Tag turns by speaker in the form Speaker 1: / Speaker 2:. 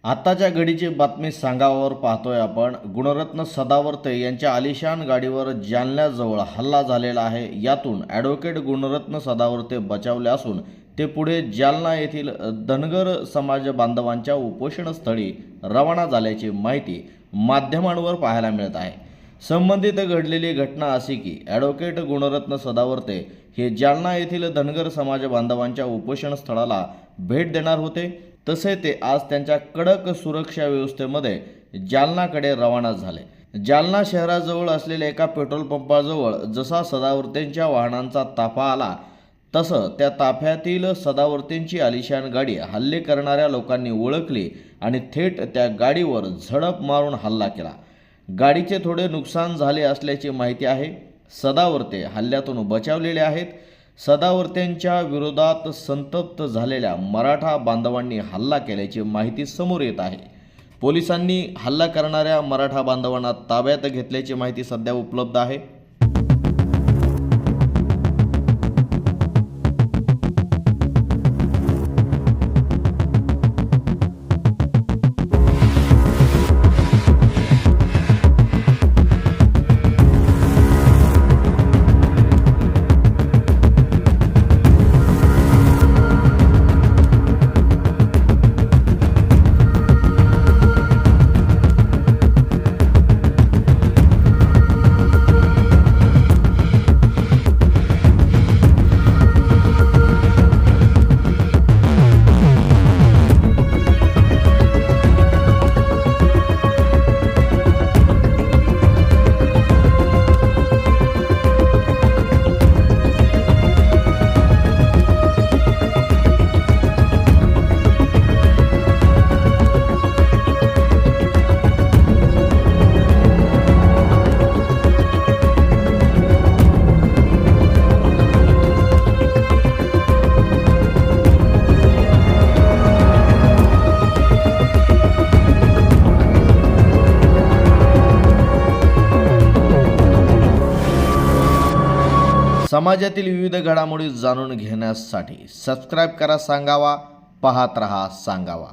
Speaker 1: आत्ताच्या घडीची बातमी सांगावर पाहतोय आपण। गुणरत्न सदावर्ते यांच्या आलिशान गाडीवर जालन्याजवळ हल्ला झालेला आहे। यातून ॲडव्होकेट गुणरत्न सदावर्ते बचावले असून ते पुढे जालना येथील धनगर समाज बांधवांच्या उपोषणस्थळी रवाना झाल्याची माहिती माध्यमांवर पाहायला मिळत आहे। संबंधित घडलेली घटना अशी की ॲडव्होकेट गुणरत्न सदावर्ते हे जालना येथील धनगर समाज बांधवांच्या उपोषणस्थळाला भेट देणार होते। तसे ते आज त्यांच्या कडक सुरक्षा व्यवस्थेमध्ये जालनाकडे रवाना झाले। जालना शहराजवळ असलेल्या एका पेट्रोल पंपाजवळ जसा सदावर्तेंच्या वाहनांचा ताफा आला तसं त्या ताफ्यातील सदावर्तेंची आलिशान गाडी हल्ले करणाऱ्या लोकांनी ओळखली आणि थेट त्या गाडीवर झडप मारून हल्ला केला। गाडीचे थोडे नुकसान झाले असल्याची माहिती आहे। सदावर्ते हल्ल्यातून बचावलेले आहेत। सदावर्तेंच्या विरोधात संतप्त झालेल्या मराठा बांधवांनी हल्ला केल्याची माहिती समोर येत आहे। पोलिसांनी हल्ला करणाऱ्या मराठा बांधवांना ताब्यात घेतल्याची माहिती सध्या उपलब्ध आहे। समाजातील विविध घडामोडी जाणून घेण्यासाठी सबस्क्राइब करा सांगावा, पाहत रहा सांगावा।